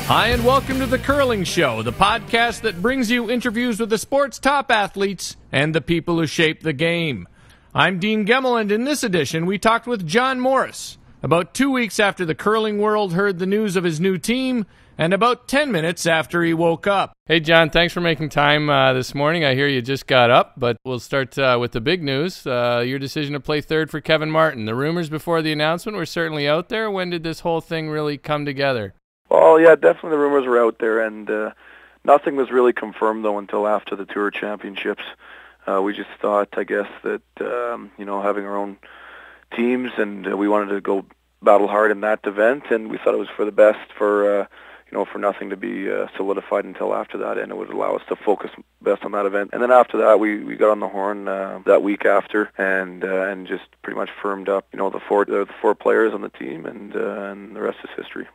Hi, and welcome to The Curling Show, the podcast that brings you interviews with the sport's top athletes and the people who shape the game. I'm Dean Gemmel, and in this edition, we talked with John Morris about 2 weeks after the curling world heard the news of his new team, and about 10 minutes after he woke up. Hey, John, thanks for making time this morning. I hear you just got up, but we'll start with the big news, your decision to play third for Kevin Martin. The rumors before the announcement were certainly out there. When did this whole thing really come together? Well, yeah, definitely the rumors were out there, and nothing was really confirmed, though, until after the Tour Championships. We just thought, I guess, that, having our own teams, and we wanted to go battle hard in that event, and we thought it was for the best for nothing to be solidified until after that, and it would allow us to focus best on that event. And then after that, we got on the horn that week after, and just pretty much firmed up, the four players on the team, and the rest is history.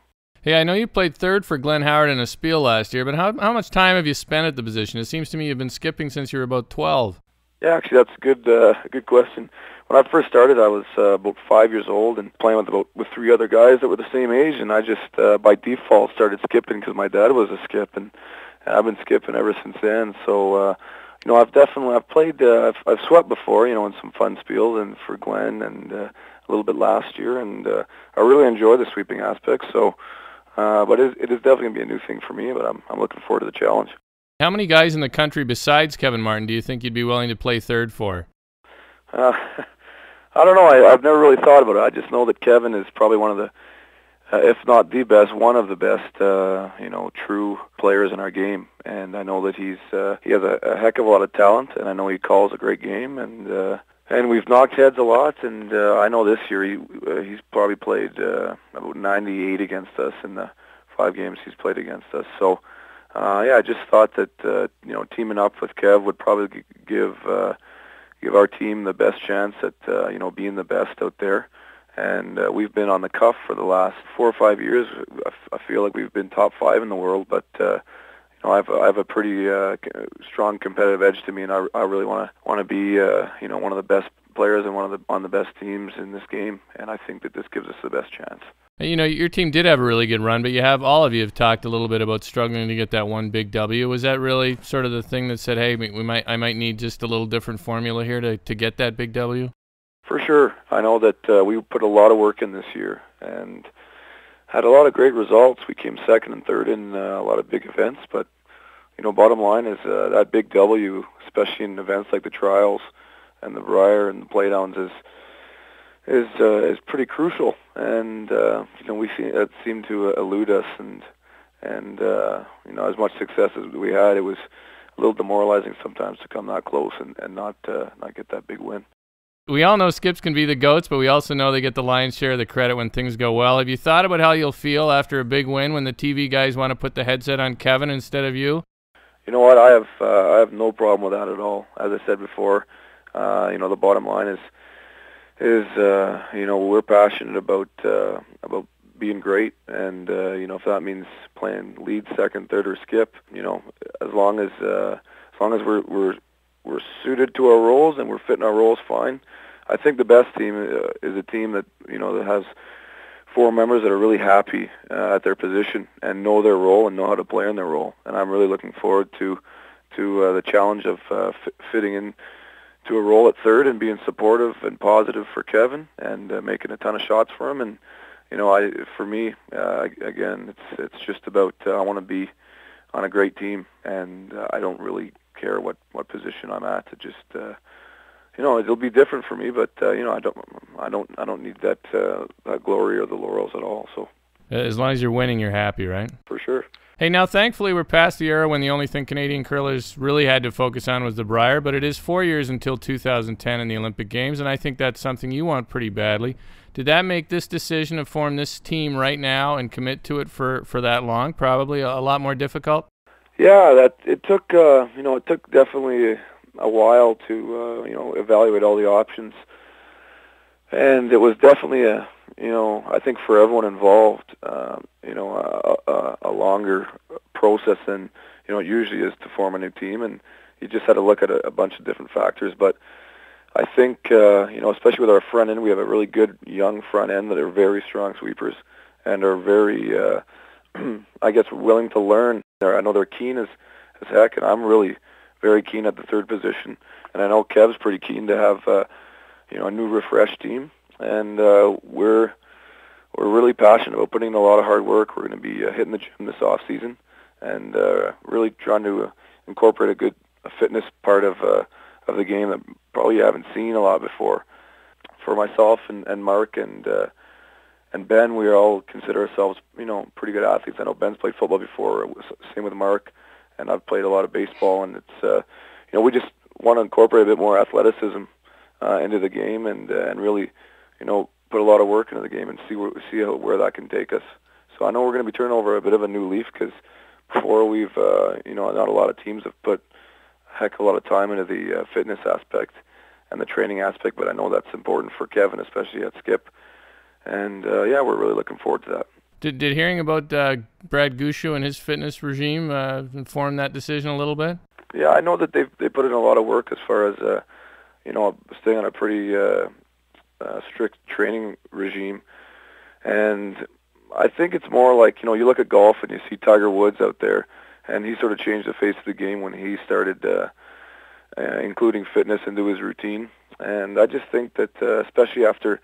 Hey, I know you played third for Glenn Howard and Espiel last year, but how much time have you spent at the position? It seems to me you've been skipping since you were about 12. Yeah, actually, that's a good question. When I first started, I was about 5 years old and playing with three other guys that were the same age, and I just by default started skipping because my dad was a skip, and I've been skipping ever since then. So, I've swept before, in some fun spiels and for Glenn and a little bit last year, and I really enjoy the sweeping aspect. So. But it is definitely going to be a new thing for me, but I'm looking forward to the challenge. How many guys in the country besides Kevin Martin do you think you'd be willing to play third for? I don't know. I've never really thought about it. I just know that Kevin is probably one of the, if not the best, one of the best, true players in our game. And I know that he has a heck of a lot of talent, and I know he calls a great game, and we've knocked heads a lot, and I know this year he's probably played about 98 against us in the 5 games he's played against us. So, I just thought that teaming up with Kev would probably give our team the best chance at being the best out there. And we've been on the cuff for the last 4 or 5 years. I feel like we've been top 5 in the world, but. I have a pretty strong competitive edge to me, and I really want to be one of the best players and on the best teams in this game, and I think that this gives us the best chance. Your team did have a really good run, but all of you have talked a little bit about struggling to get that one big W. Was that really sort of the thing that said, hey, I might need just a little different formula here to get that big W? For sure. I know that we put a lot of work in this year, and had a lot of great results. We came second and third in a lot of big events, but bottom line is that big W, especially in events like the trials and the Brier and the Playdowns, is pretty crucial. And we see that seemed to elude us, and as much success as we had, it was a little demoralizing sometimes to come that close and not get that big win. We all know skips can be the GOATs, but we also know they get the lion's share of the credit when things go well. Have you thought about how you'll feel after a big win when the TV guys want to put the headset on Kevin instead of you? You know what? I have no problem with that at all. As I said before, the bottom line is we're passionate about being great, and if that means playing lead, second, third, or skip, as long as we're suited to our roles and we're fitting our roles fine. I think the best team is a team that that has 4 members that are really happy at their position and know their role and know how to play in their role. And I'm really looking forward to the challenge of fitting in to a role at third and being supportive and positive for Kevin and making a ton of shots for him. And for me, again, it's just about I want to be on a great team, and I don't really care what position I'm at. It just it'll be different for me, but I don't need that glory or the laurels at all. So as long as you're winning, you're happy, right? For sure. Hey, now thankfully we're past the era when the only thing Canadian curlers really had to focus on was the Brier, but it is 4 years until 2010 in the Olympic Games, and I think that's something you want pretty badly. Did that make this decision to form this team right now and commit to it for that long probably a lot more difficult? Yeah, it took definitely a while to evaluate all the options, and it was definitely I think for everyone involved, a longer process than it usually is to form a new team, and you just had to look at a bunch of different factors. But I think especially with our front end, we have a really good young front end that are very strong sweepers and are very I guess, willing to learn. I know they're keen as heck, and I'm really very keen at the third position. And I know Kev's pretty keen to have a new refreshed team. And we're really passionate about putting in a lot of hard work. We're going to be hitting the gym this off season, and really trying to incorporate a fitness part of the game that probably you haven't seen a lot before. For myself and Mark and Ben, we all consider ourselves, pretty good athletes. I know Ben's played football before, same with Mark, and I've played a lot of baseball, and it's, we just want to incorporate a bit more athleticism into the game and really, put a lot of work into the game and see where that can take us. So I know we're going to be turning over a bit of a new leaf because before we've, not a lot of teams have put a heck of a lot of time into the fitness aspect and the training aspect, but I know that's important for Kevin, especially at Skip. And, we're really looking forward to that. Did hearing about Brad Guscio and his fitness regime inform that decision a little bit? Yeah, I know that they put in a lot of work as far as, staying on a pretty strict training regime. And I think it's more like, you look at golf and you see Tiger Woods out there, and he sort of changed the face of the game when he started including fitness into his routine. And I just think that, especially after,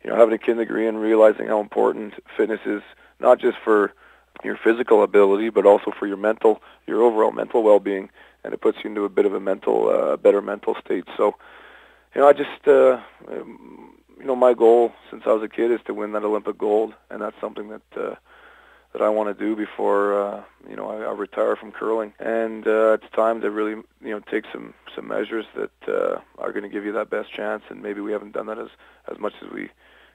having a kidney degree and realizing how important fitness is, not just for your physical ability, but also for your overall mental well-being, and it puts you into a bit of a better mental state. So, I just, my goal since I was a kid is to win that Olympic gold, and that's something that I want to do before, I retire from curling. And it's time to really, take some measures that are going to give you that best chance, and maybe we haven't done that as much as we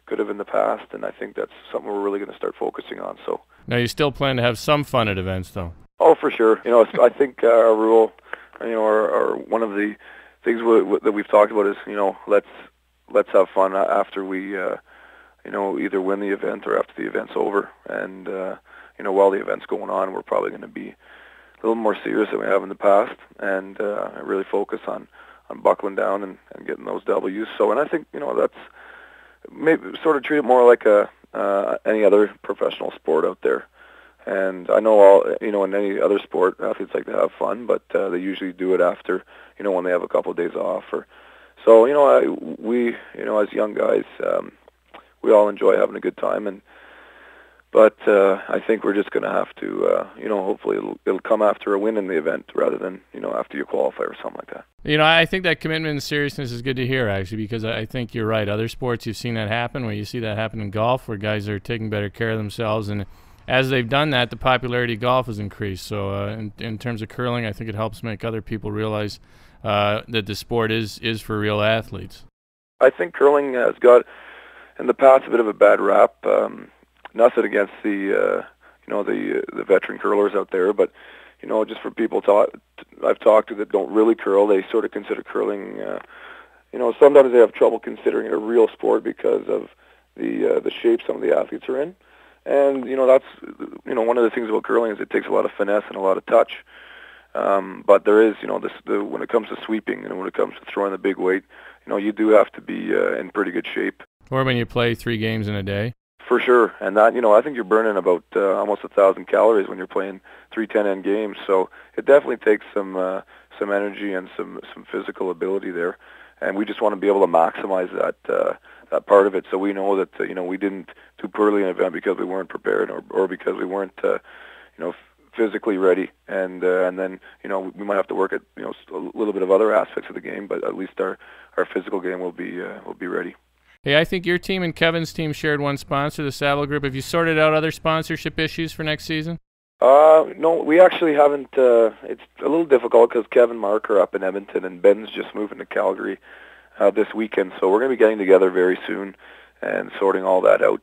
could have in the past, and I think that's something we're really going to start focusing on. So now you still plan to have some fun at events, though? Oh, for sure. I think our rule, or one of the things that we've talked about is, let's have fun after we, either win the event or after the event's over. And, while the event's going on, we're probably going to be a little more serious than we have in the past, and really focus on buckling down and getting those W's. So, and I think, that's maybe sort of treat it more like any other professional sport out there. And I know in any other sport, athletes like to have fun, but they usually do it after, when they have a couple of days off. So, we, as young guys, we all enjoy having a good time. But I think we're just going to have to, hopefully it'll come after a win in the event rather than, after you qualify or something like that. I think that commitment and seriousness is good to hear, actually, because I think you're right. Other sports, you've seen that happen, where you see that happen in golf, where guys are taking better care of themselves. And as they've done that, the popularity of golf has increased. So in terms of curling, I think it helps make other people realize that the sport is for real athletes. I think curling has got, in the past, a bit of a bad rap. Nothing against the veteran curlers out there, but just for people I've talked to that don't really curl, they sort of consider curling. Sometimes they have trouble considering it a real sport because of the shape some of the athletes are in, and that's one of the things about curling is it takes a lot of finesse and a lot of touch. But there is when it comes to sweeping and when it comes to throwing the big weight, you do have to be in pretty good shape. Or when you play 3 games in a day. For sure, and that I think you're burning about almost 1,000 calories when you're playing 3 10-end games. So it definitely takes some energy and some physical ability there, and we just want to be able to maximize that part of it. So we know that we didn't do poorly in an event because we weren't prepared or because we weren't physically ready, and then we might have to work at a little bit of other aspects of the game, but at least our physical game will be ready. Hey, I think your team and Kevin's team shared one sponsor, the Saddle Group. Have you sorted out other sponsorship issues for next season? No, we actually haven't. It's a little difficult because Kevin and Mark are up in Edmonton, and Ben's just moving to Calgary this weekend. So we're going to be getting together very soon and sorting all that out.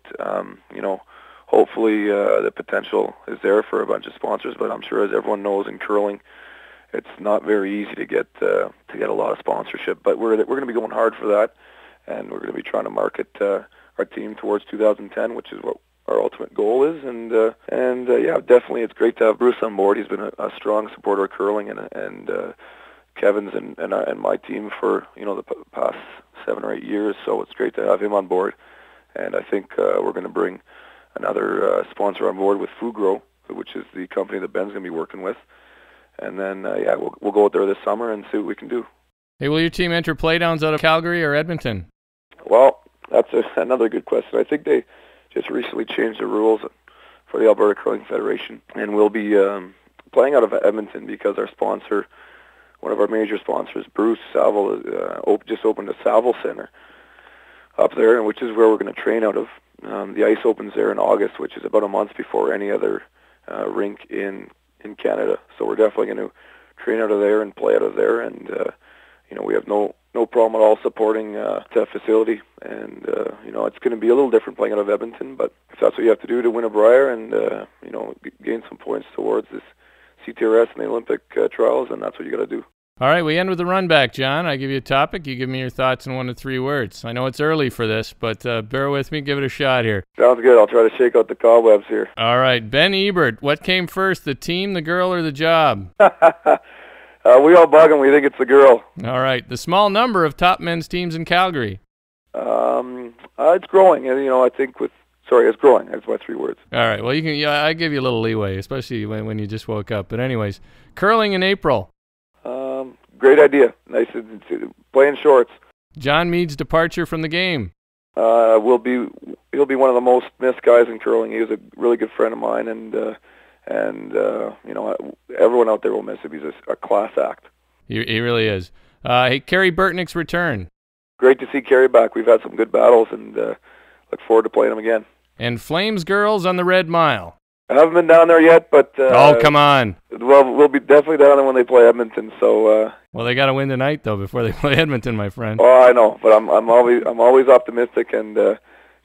Hopefully the potential is there for a bunch of sponsors, but I'm sure, as everyone knows, in curling, it's not very easy to get a lot of sponsorship. But we're going to be going hard for that. And we're going to be trying to market our team towards 2010, which is what our ultimate goal is. And definitely, it's great to have Bruce on board. He's been a strong supporter of curling, and Kevin's and my team for the past 7 or 8 years. So it's great to have him on board. And I think we're going to bring another sponsor on board with Fugro, which is the company that Ben's going to be working with. And then, we'll go out there this summer and see what we can do. Hey, will your team enter Playdowns out of Calgary or Edmonton? Well, that's another good question. I think they just recently changed the rules for the Alberta Curling Federation, and we'll be playing out of Edmonton because our sponsor, one of our major sponsors, Bruce Saville, just opened a Saville Center up there, and which is where we're going to train out of. The ice opens there in August, which is about a month before any other rink in Canada. So we're definitely going to train out of there and play out of there, and we have no problem at all supporting that facility. And it's going to be a little different playing out of Edmonton, but if that's what you have to do to win a Brier and gain some points towards this CTRS and the Olympic trials, then that's what you got to do. All right, we end with the Runback, John. I give you a topic. You give me your thoughts in 1 to 3 words. I know it's early for this, but bear with me. Give it a shot here. Sounds good. I'll try to shake out the cobwebs here. All right, Ben Ebert, what came first, the team, the girl, or the job? We all bug him. We think it's the girl. All right, the small number of top men's teams in Calgary. It's growing. And, I think it's growing. That's my 3 words. All right, well, I give you a little leeway, especially when you just woke up. But anyways, curling in April. Great idea. Nice to play in shorts. John Meade's departure from the game. He'll be one of the most missed guys in curling. He was a really good friend of mine, and everyone out there will miss him. He's a class act. He really is. Hey, Kerry Burtnick's return. Great to see Kerry back. We've had some good battles, and look forward to playing him again. And Flames girls on the Red Mile. I haven't been down there yet, but come on. Well, we'll be definitely down there when they play Edmonton. So well, they got to win tonight though before they play Edmonton, my friend. Oh, I know, but I'm always optimistic, and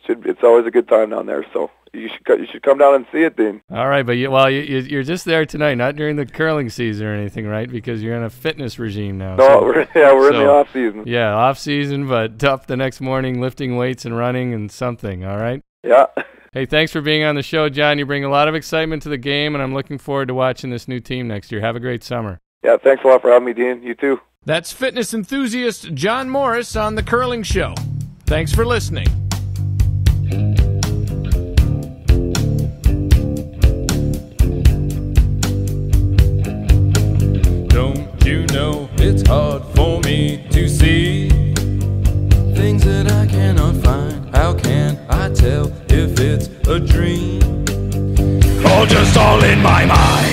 it's always a good time down there. So you should come down and see it, Dean. All right, but you're just there tonight, not during the curling season or anything, right? Because you're in a fitness regime now. No, we're in the off season. Yeah, off season, but up the next morning, lifting weights and running and something. All right. Yeah. Hey, thanks for being on the show, John. You bring a lot of excitement to the game, and I'm looking forward to watching this new team next year. Have a great summer. Yeah, thanks a lot for having me, Dean. You too. That's fitness enthusiast John Morris on The Curling Show. Thanks for listening. Don't you know it's hard for me to see things that I cannot find? How can I tell if it's a dream or just all in my mind?